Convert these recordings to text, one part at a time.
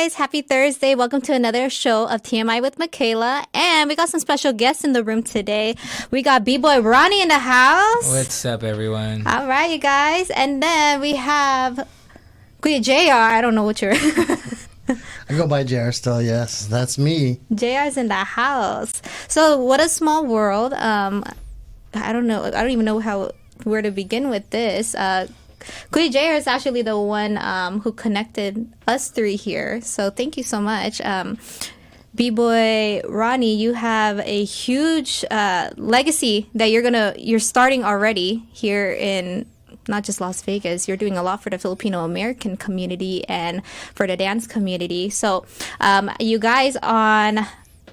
guys. Happy Thursday. Welcome to another show of TMI with Maiekayla. And we got some special guests in the room today. We got B-Boy Ronnie in the house. What's up, everyone? All right, you guys. And then we have Kuya JR. I don't know what you're... I go by JR still, yes. That's me. JR's in the house. So what a small world. I don't know. I don't even know where to begin with this. Kuya JR is actually the one who connected us three here. So thank you so much. B-Boy Ronnie, you have a huge legacy that you're starting already here in not just Las Vegas. You're doing a lot for the Filipino American community and for the dance community. So you guys on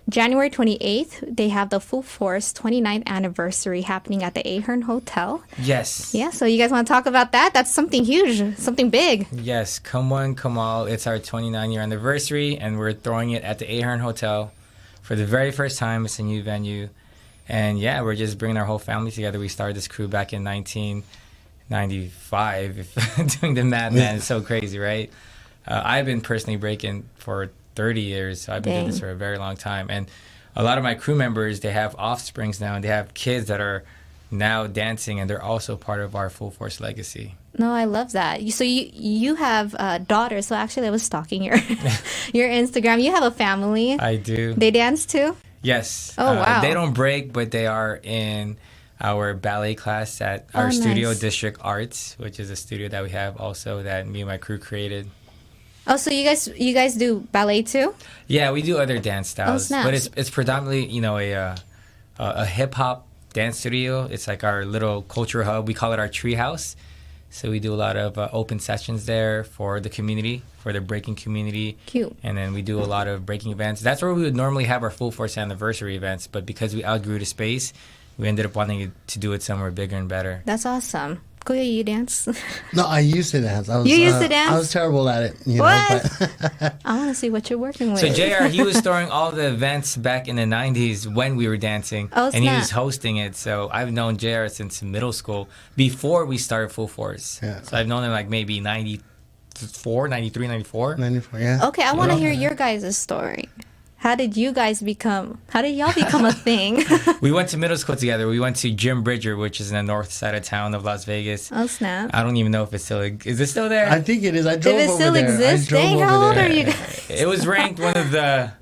January 28th, they have the Full Force 29th anniversary happening at the Ahern Hotel. Yes. Yeah, so you guys want to talk about that? That's something huge, something big. Yes, come one, come all. It's our 29-year anniversary, and we're throwing it at the Ahern Hotel for the very first time. It's a new venue. And yeah, we're just bringing our whole family together. We started this crew back in 1995. If doing the math, man, it's so crazy, right? I've been personally breaking for 30 years, so I've been doing this for a very long time. And a lot of my crew members, they have offsprings now, and they have kids that are now dancing, and they're also part of our Full Force legacy. No, I love that. So you have daughters. So actually, I was stalking your your Instagram. You have a family. I do. They dance too? Yes. Oh, wow. They don't break, but they are in our ballet class at our studio, nice. District Arts, which is a studio that we have also that me and my crew created. Oh, so you guys do ballet too? Yeah, we do other dance styles, snaps. but it's predominantly a hip hop dance studio. It's like our little culture hub. We call it our tree house. So we do a lot of open sessions there for the community, for the breaking community. Cute. And then we do a lot of breaking events. That's where we would normally have our Full Force anniversary events, but because we outgrew the space, we ended up wanting to do it somewhere bigger and better. That's awesome. Kuya, you dance? No, I used to dance. You used to dance? I was terrible at it. What? But I want to see what you're working with. So JR, he was throwing all the events back in the 90s when we were dancing, Oh, and he snap. was hosting it. So I've known JR since middle school, before we started Full Force. Yeah. So I've known him like maybe 94, 93, 94. 94, yeah. Okay, I want to hear your guys' story. How did y'all become a thing? We went to middle school together. We went to Jim Bridger, which is in the north side of town of Las Vegas. Oh, snap. I don't even know if it's still... Is it still there? I think it is. I drove If it over still there. exists, dang, how old are you guys? It was ranked one of the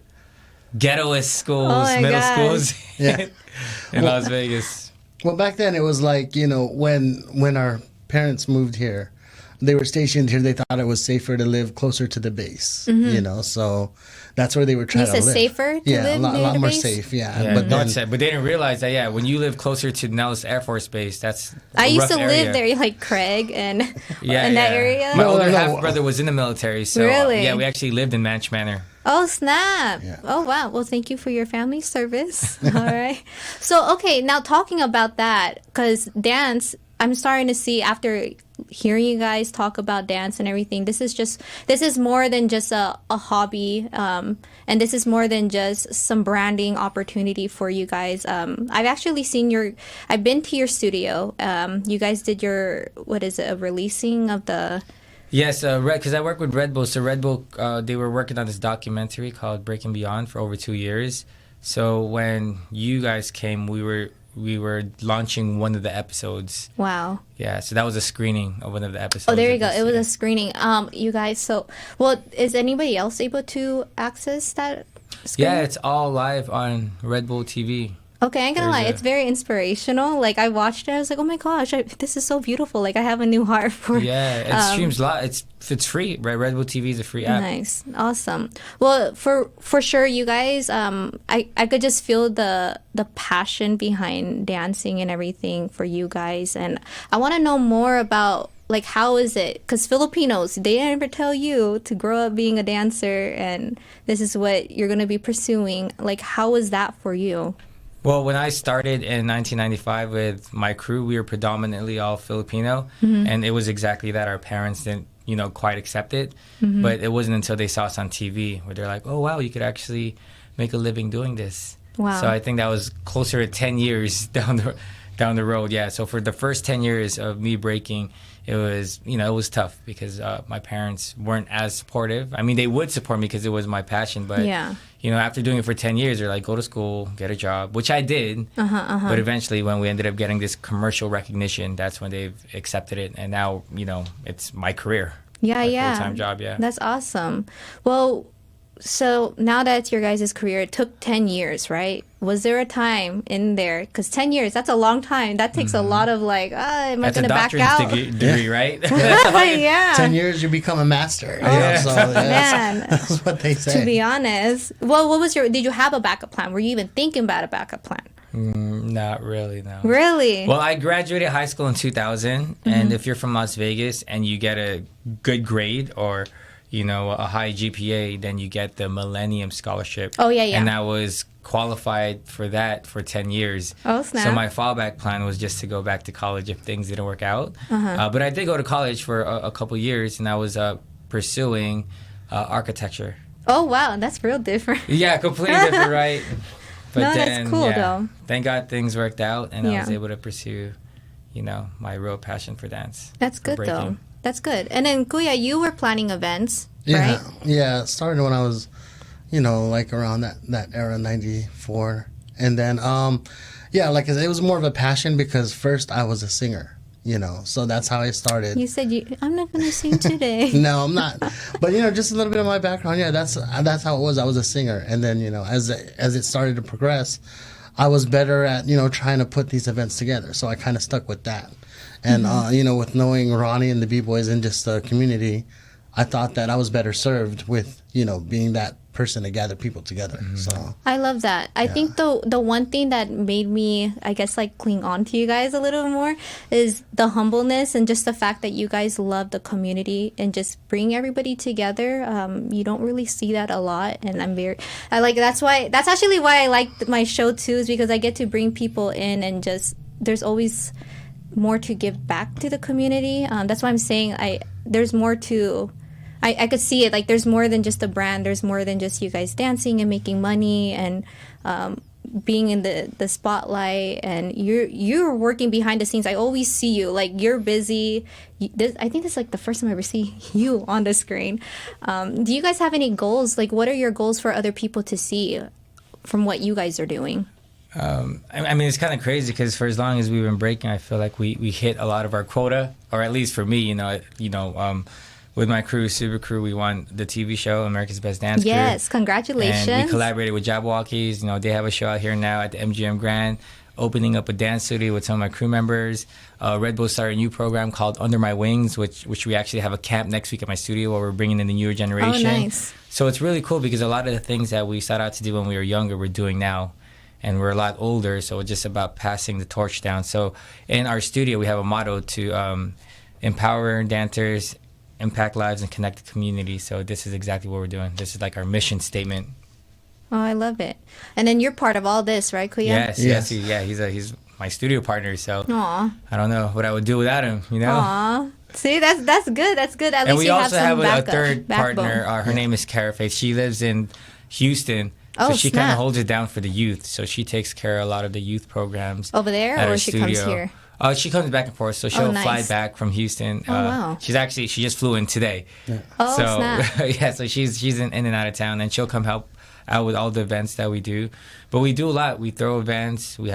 ghettoest schools, Oh my middle gosh. schools Yeah. in Las Vegas. Well, back then it was like, when our parents moved here, they were stationed here. They thought it was safer to live closer to the base, so that's where they were trying You to said live. safer to yeah, live a lot near the more base? safe, yeah. Yeah, But then, but they didn't realize that, when you live closer to Nellis Air Force Base, that's I a used rough to area. live there, like Craig and Yeah, in that area. My No, older no. half-brother was in the military, so Really? yeah, we actually lived in Manch Manor. Oh, snap. Yeah. Oh, wow. Well, thank you for your family service. All right. So, okay, now talking about that, because dance, I'm starting to see after hearing you guys talk about dance and everything, this is more than just a hobby, and this is more than just some branding opportunity for you guys. I've actually I've been to your studio. You guys did a releasing of the... Yes, because I work with Red Bull. So Red Bull, they were working on this documentary called Breaking Beyond for over 2 years. So when you guys came, we were launching one of the episodes. Wow. Yeah, so that was a screening of one of the episodes. Oh, there you of go. this, It was yeah. a screening. You guys, is anybody else able to access that screening? Yeah, it's all live on Red Bull TV. Okay, I ain't gonna lie. It's very inspirational. Like, I watched it. I was like, oh my gosh, this is so beautiful. Like, I have a new heart for... Yeah, it streams live. It's free, right? Red Bull TV is a free app. Nice. Awesome. Well, for sure, you guys, I could just feel the passion behind dancing and everything for you guys. And I want to know more about, like, how is it? Because Filipinos, they never tell you to grow up being a dancer and this is what you're going to be pursuing. Like, how was that for you? Well, when I started in 1995 with my crew, we were predominantly all Filipino, and it was exactly that. Our parents didn't, quite accept it, but it wasn't until they saw us on TV where they're like, "Oh, wow, you could actually make a living doing this." Wow. So I think that was closer to 10 years down Down the road, yeah. So for the first 10 years of me breaking, it was, it was tough because my parents weren't as supportive. I mean, they would support me because it was my passion, but Yeah. After doing it for 10 years, they're like, go to school, get a job, which I did. But eventually, when we ended up getting this commercial recognition, that's when they've accepted it, and now it's my career. Yeah, my yeah. full-time job. Yeah, That's awesome. Well, so now that it's your guys' career, it took 10 years, right? Was there a time in there? Because 10 years, that's a long time. That takes a lot of am I going to back out? degree, right? Yeah. 10 years, you become a master. So Man. that's what they say. To be honest. Well, did you have a backup plan? Were you even thinking about a backup plan? Not really, no. Really? Well, I graduated high school in 2000, and if you're from Las Vegas and you get a good grade or a high GPA, then you get the Millennium Scholarship. Oh, yeah, yeah. And I was qualified for that for 10 years. Oh, snap. So my fallback plan was just to go back to college if things didn't work out. But I did go to college for a couple years, and I was pursuing architecture. Oh, wow. That's real different. Yeah, completely different, right? But No, that's cool, though. Thank God things worked out, and I Yeah. was able to pursue, my real passion for dance. That's for good, breaking. though. That's good. And then, Kuya, you were planning events, Yeah, right? yeah. It started when I was, like around that era, 94. And then, like it was more of a passion because first I was a singer, so that's how I started. You said I'm not going to sing today. No, I'm not. But, just a little bit of my background. Yeah, that's how it was. I was a singer. And then, as it started to progress, I was better at, trying to put these events together. So I kind of stuck with that. And, with knowing Ronnie and the B-Boys and just the community, I thought that I was better served with, being that person to gather people together. So I love that. I think the one thing that made me, I guess, cling on to you guys a little more is the humbleness and just the fact that you guys love the community and just bring everybody together. You don't really see that a lot, and that's actually why I like my show too, is because I get to bring people in and just there's always more to give back to the community. That's why I'm saying there's more to. I could see it, there's more than just a brand. There's more than just you guys dancing and making money and being in the spotlight, and you're working behind the scenes. I always see you, you're busy. I think this is the first time I ever see you on the screen. Do you guys have any goals? What are your goals for other people to see from what you guys are doing? I mean, it's kind of crazy because for as long as we've been breaking, I feel like we hit a lot of our quota, or at least for me, with my crew, Super Crew, we won the TV show, America's Best Dance Crew. Yes, congratulations. And we collaborated with Jabberwockies. They have a show out here now at the MGM Grand, opening up a dance studio with some of my crew members. Red Bull started a new program called Under My Wings, which we actually have a camp next week at my studio where we're bringing in the newer generation. Oh, nice. So it's really cool because a lot of the things that we set out to do when we were younger, we're doing now. And we're a lot older, so it's just about passing the torch down. So in our studio, we have a motto to empower dancers, impact lives, and connect the community. So this is exactly what we're doing. This is our mission statement. Oh, I love it. And then you're part of all this, right, Kuya? Yes. He's my studio partner. So Aw. I don't know what I would do without him. Aw. See, that's good. That's good. At And least we you also have some a third backbone. partner. Her name is Cara Faith. She lives in Houston. Oh, so she kind snap. of holds it down for the youth. So she takes care of a lot of the youth programs Over there, at or our she studio. comes here? She comes back and forth, so she'll nice. fly back from Houston. Oh, wow. She just flew in today. Oh, so snap. yeah, so she's in and out of town, and she'll come help out with all the events that we do. But we do a lot. We throw events. We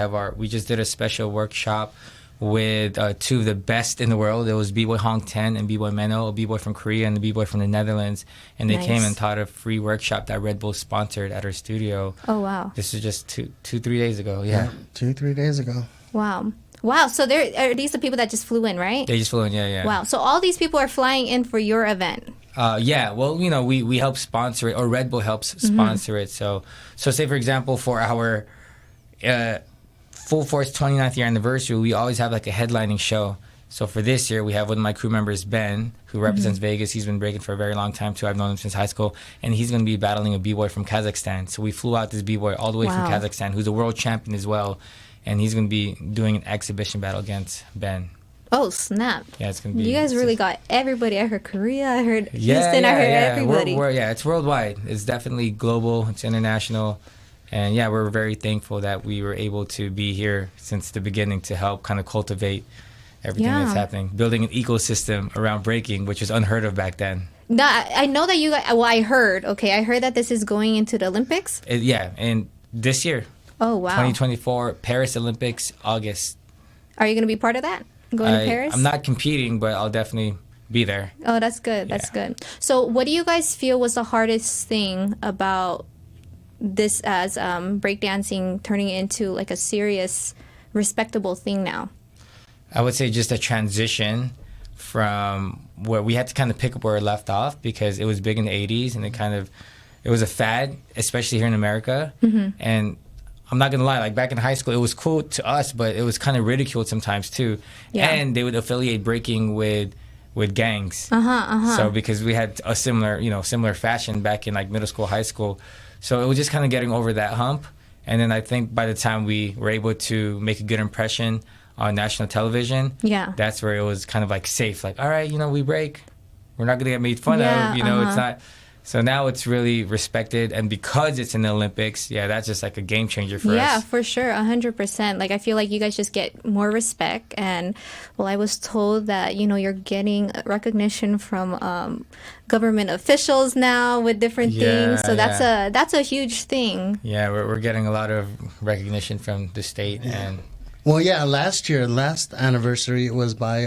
just did a special workshop with two of the best in the world. It was B-Boy Hong Ten and B-Boy Meno, a B-Boy from Korea and a B-Boy from the Netherlands. And they Nice. came and taught a free workshop that Red Bull sponsored at our studio. Oh, wow. This is just 3 days ago. Yeah. 2-3 days ago. Wow. So are these the people that just flew in, right? They just flew in, yeah. Wow. So all these people are flying in for your event. Yeah, well, we help sponsor it, or Red Bull helps sponsor it. So say, for example, for our Full Force 29th year anniversary, we always have a headlining show. So for this year, we have one of my crew members, Ben, who represents Vegas. He's been breaking for a very long time, too. I've known him since high school. And he's going to be battling a B-boy from Kazakhstan. So we flew out this B-boy all the way from Kazakhstan, who's a world champion as well. And he's going to be doing an exhibition battle against Ben. Oh, snap. Yeah, it's going to be... You guys really got everybody. I heard Korea. I heard Houston. I heard everybody. It's worldwide. It's definitely global. It's international. And yeah, we're very thankful that we were able to be here since the beginning to help kind of cultivate everything that's happening, building an ecosystem around breaking, which was unheard of back then. Now, I know that you guys, well, I heard that this is going into the Olympics. And this year. Oh, wow. 2024 Paris Olympics, August. Are you going to be part of that? Going to Paris? I'm not competing, but I'll definitely be there. Oh, that's good. That's good. So what do you guys feel was the hardest thing about this as breakdancing turning into like a serious, respectable thing now? I would say just a transition from where we had to kind of pick up where it left off, because it was big in the 80s and it was a fad, especially here in America. And I'm not going to lie, like back in high school, it was cool to us, but it was kind of ridiculed sometimes too. Yeah. And they would affiliate breaking with gangs. So because we had a similar fashion back in like middle school, high school. So it was just kind of getting over that hump. And then I think by the time we were able to make a good impression on national television, that's where it was kind of like safe. Like, all right, we break. We're not going to get made fun of. It's not. So now it's really respected, and because it's in the Olympics, that's just like a game changer for us. Yeah, for sure, 100%. Like I feel like you guys just get more respect, and I was told that you're getting recognition from government officials now with different things. So that's a huge thing. Yeah, we're getting a lot of recognition from the state and. Well, last anniversary was by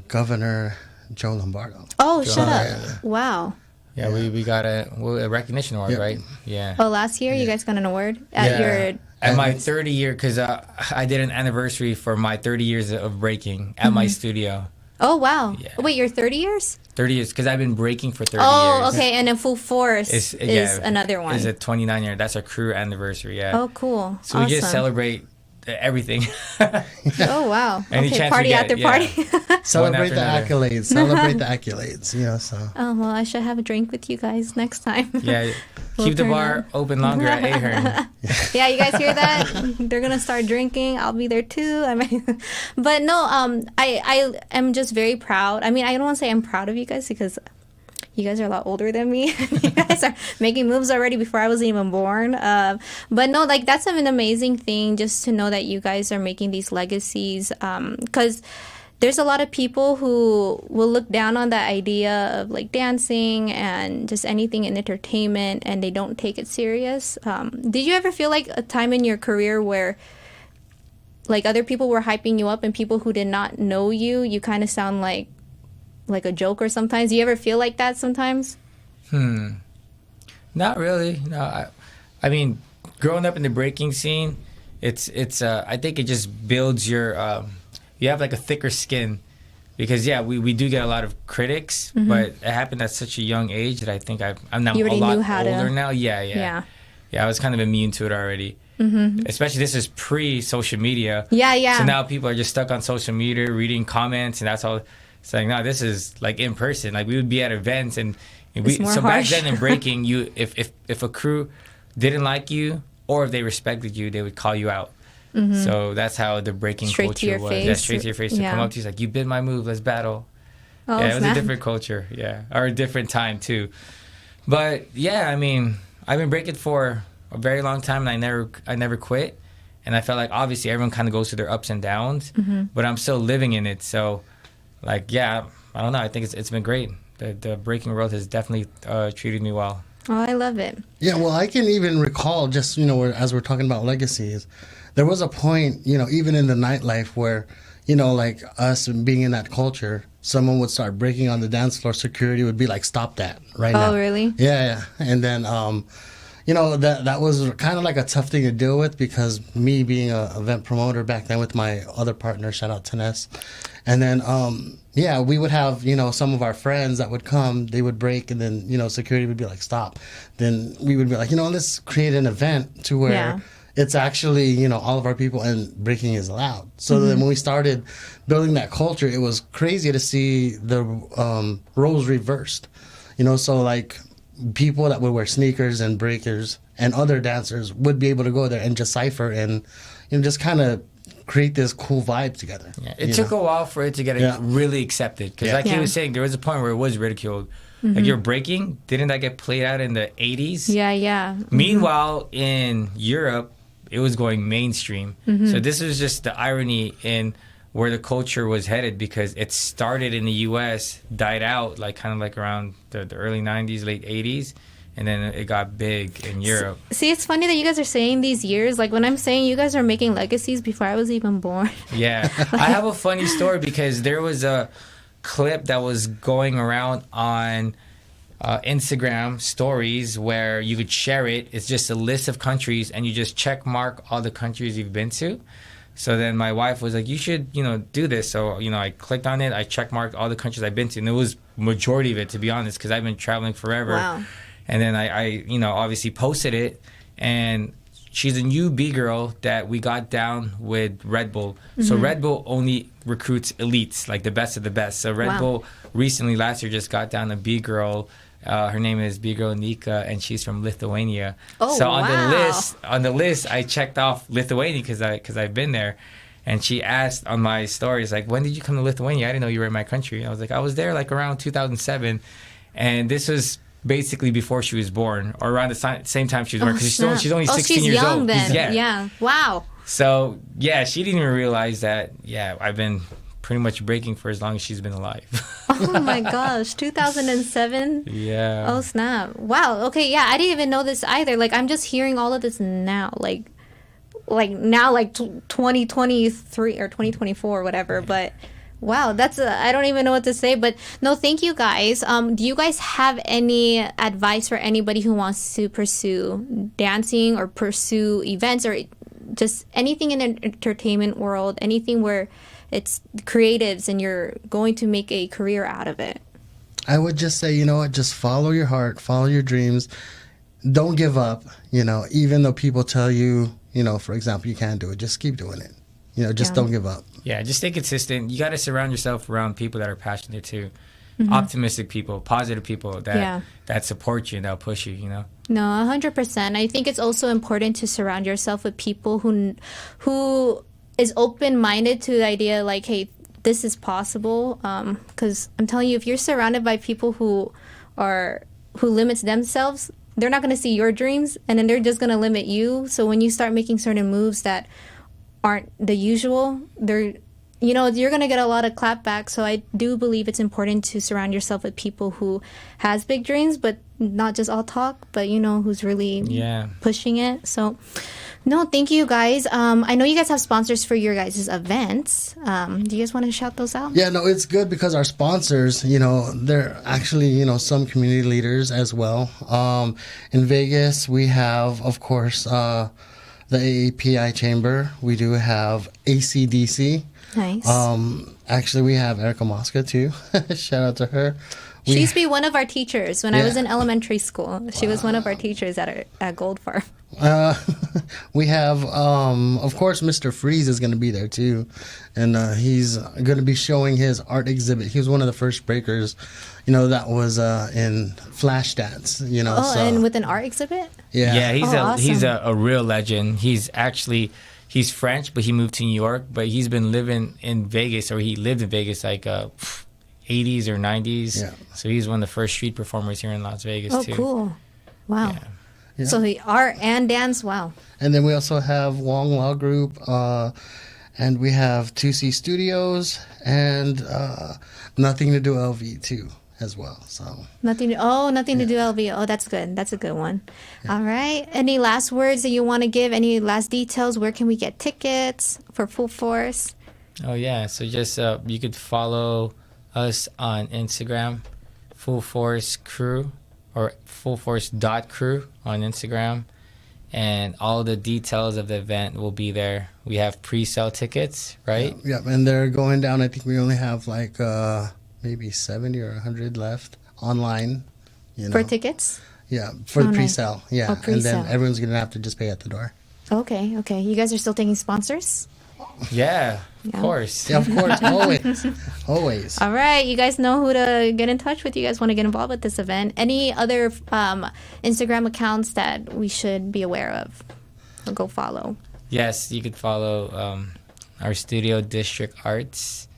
Governor Joe Lombardo. Oh, shut up. Wow. Yeah, we got a recognition award, right? Yeah. Oh, last year you guys got an award at my 30 year, because I did an anniversary for my 30 years of breaking at my studio. Oh, wow. Yeah. Wait, you're 30 years? 30 years, because I've been breaking for 30 years. Oh, okay. And then Full Force is another one. It's a 29 year. That's our crew anniversary, yeah. Oh, cool. So we just celebrate everything. Oh, wow. Any chance party we get, after party. Celebrate the accolades. Celebrate the accolades, so. Oh, well, I should have a drink with you guys next time. Yeah. Keep the bar open longer at Ahern. Yeah, you guys hear that? They're going to start drinking. I'll be there too. But no, I am just very proud. I mean, I don't want to say I'm proud of you guys because you guys are a lot older than me. You guys are making moves already before I was even born. But no, like that's an amazing thing just to know that you guys are making these legacies. Because there's a lot of people who will look down on the idea of like dancing and just anything in entertainment, and they don't take it serious. Did you ever feel like a time in your career where like other people were hyping you up and people who did not know you kind of sound like a joke or sometimes? Do you ever feel like that sometimes? Not really. No, I mean, growing up in the breaking scene, it's I think it just builds your you have like a thicker skin, because we do get a lot of critics, but it happened at such a young age that I think I'm now a lot older now. Yeah, I was kind of immune to it already. Especially this is pre-social media. Yeah. So now people are just stuck on social media, reading comments, and that's all. It's like, no, this is like in person. Like we would be at events, and back then in breaking, if a crew didn't like you or if they respected you, they would call you out. So that's how the breaking culture was. Yeah, straight to your face. To come up to you, like, you bit my move, let's battle. Oh, yeah, it was a different culture. Yeah, or a different time too. But yeah, I mean, I've been breaking for a very long time, and I never quit. And I felt like obviously everyone kind of goes through their ups and downs, but I'm still living in it. So. Like, I don't know. I think it's been great. The breaking world has definitely treated me well. Oh, I love it. Yeah, well, I can even recall just, as we're talking about legacies, there was a point, even in the nightlife where, like us being in that culture, someone would start breaking on the dance floor. Security would be like, stop that right now. Oh, really? Yeah. And then, that was kind of like a tough thing to deal with, because me being an event promoter back then with my other partner, shout out to Ness. And then, we would have, some of our friends that would come, they would break, and then, security would be like, stop. Then we would be like, let's create an event to where it's actually, all of our people and breaking is allowed. So then when we started building that culture, it was crazy to see the roles reversed. So like people that would wear sneakers and breakers and other dancers would be able to go there and just cypher and, just kind of create this cool vibe together. Yeah. It took a while for it to get really accepted, because like he was saying, there was a point where it was ridiculed, Like you're breaking, didn't that get played out in the 80s? Yeah, yeah. Meanwhile, in Europe, it was going mainstream. So this was just the irony in where the culture was headed, because it started in the U.S., died out like kind of like around the early 90s, late 80s, and then it got big in Europe. See, it's funny that you guys are saying these years. Like when I'm saying you guys are making Legacies before I was even born. Yeah. I have a funny story because there was a clip that was going around on Instagram stories where you could share it. It's just a list of countries, and you just check mark all the countries you've been to. So then my wife was like, you should, do this. So, I clicked on it. I check marked all the countries I've been to. And it was majority of it, to be honest, because I've been traveling forever. Wow. And then I obviously posted it. And she's a new B-girl that we got down with Red Bull. So Red Bull only recruits elites, like the best of the best. So Red Bull recently, last year, just got down a B-girl. Her name is B-girl Nika, and she's from Lithuania. Oh, so wow. on the list, I checked off Lithuania because I've been there. And she asked on my stories, like, when did you come to Lithuania? I didn't know you were in my country. I was like, I was there like around 2007. And this was basically before she was born, or around the same time she was born, because she's only 16 years young old. Then. Yeah. Yeah. Wow. So, yeah, she didn't even realize that, I've been pretty much breaking for as long as she's been alive. Oh my gosh, 2007? Yeah. Oh snap. Wow. Okay, yeah, I didn't even know this either. Like I'm just hearing all of this now. Like now 2023 or 2024 or whatever, but wow, that's I don't even know what to say, but no, thank you guys. Do you guys have any advice for anybody who wants to pursue dancing or pursue events or just anything in the entertainment world, anything where it's creatives and you're going to make a career out of it? I would just say, you know what, just follow your heart, follow your dreams. Don't give up, even though people tell you, for example, you can't do it, just keep doing it. Just don't give up. Yeah, just stay consistent. You got to surround yourself around people that are passionate too. Optimistic people, positive people that support you and that'll push you, No, 100%. I think it's also important to surround yourself with people who is open-minded to the idea like, hey, this is possible. Because I'm telling you, if you're surrounded by people who limits themselves, they're not going to see your dreams, and then they're just going to limit you. So when you start making certain moves that aren't the usual, you're going to get a lot of clapback. So I do believe it's important to surround yourself with people who has big dreams, but not just all talk, but who's really pushing it. So no, thank you guys. I know you guys have sponsors for your guys' events. Do you guys want to shout those out? Yeah, no, it's good because our sponsors, they're actually, some community leaders as well. In Vegas, we have, of course, the AAPI Chamber. We do have ACDC. Nice. Actually, we have Erica Mosca, too. Shout out to her. She used to be one of our teachers when I was in elementary school. She was one of our teachers at Gold Farm. We have, of course, Mr. Freeze is going to be there too, and he's going to be showing his art exhibit. He was one of the first breakers, that was in Flashdance. And with an art exhibit. Yeah, he's awesome. a real legend. He's French, but he moved to New York. But he's been living in Vegas, or he lived in Vegas like 80s or 90s. Yeah. So he's one of the first street performers here in Las Vegas too. Oh, cool! Wow. Yeah. So the art and dance, wow. And then we also have Wong Law Group, and we have 2C Studios, and Nothing to Do LV too as well. So nothing to do LV. Oh, that's good. That's a good one. Yeah. All right. Any last words that you want to give? Any last details? Where can we get tickets for Full Force? Oh yeah. So just you could follow us on Instagram, Full Force Crew, or fullforce.crew on Instagram, and all the details of the event will be there. We have pre-sale tickets, right? Yeah, and they're going down. I think we only have like maybe 70 or 100 left online. For tickets? Yeah, for the pre-sale. Nice. Yeah, Oh, pre-sale. And then everyone's going to have to just pay at the door. Okay. You guys are still taking sponsors? Yeah, of course. Yeah, of course. Always. All right. You guys know who to get in touch with. You guys want to get involved with this event. Any other Instagram accounts that we should be aware of or go follow? Yes, you could follow our studio, District Arts,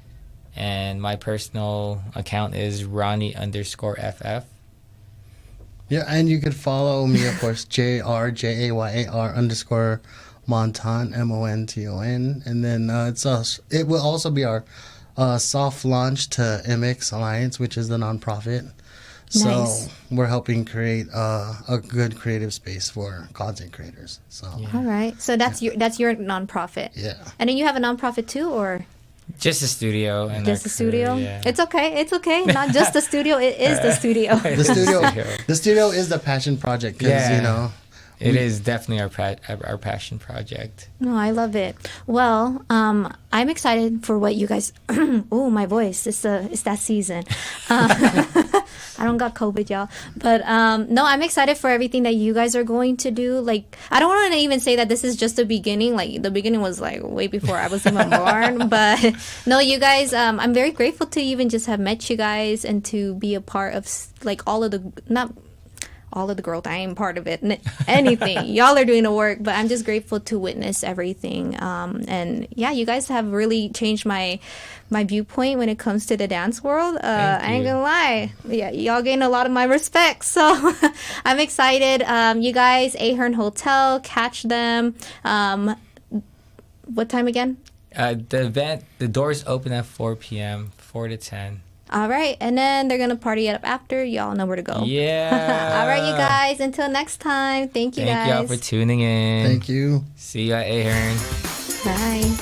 And my personal account is Ronnie_FF. Yeah, and you could follow me, of course, JRJAYAR_ Monton, MONTON. And then it will also be our soft launch to MX Alliance, which is the nonprofit. So Nice. we're helping create a good creative space for content creators. So All right. So that's your nonprofit. yeah. And then you have a nonprofit too, or Just a studio. And just our a studio? crew, yeah. It's okay. It's okay. Not just the studio. It is the studio. The studio is the passion project because Yeah. It is definitely our passion project. No, I love it. Well, I'm excited for what you guys. Oh, my voice! It's that season. I don't got COVID, y'all. But no, I'm excited for everything that you guys are going to do. Like, I don't want to even say that this is just the beginning. Like, the beginning was like way before I was even born. But no, you guys, I'm very grateful to even just have met you guys and to be a part of like all of the growth. I ain't part of it. Anything. Y'all are doing the work, but I'm just grateful to witness everything. And yeah, you guys have really changed my viewpoint when it comes to the dance world. I ain't gonna lie. Yeah, y'all gain a lot of my respect. So I'm excited. You guys, Ahern Hotel, catch them. What time again? The event, the doors open at 4 p.m., 4 to 10. All right, and then they're gonna party it up after. Y'all know where to go. Yeah. All right, you guys. Until next time. Thank you, guys. Thank y'all for tuning in. Thank you. See you at Ahern. Bye.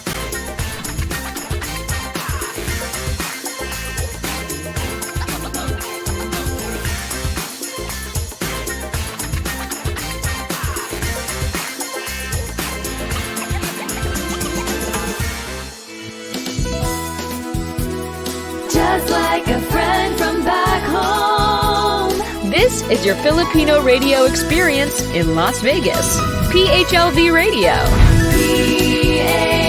Just like a friend from back home. This is your Filipino radio experience in Las Vegas. PHLV Radio. PA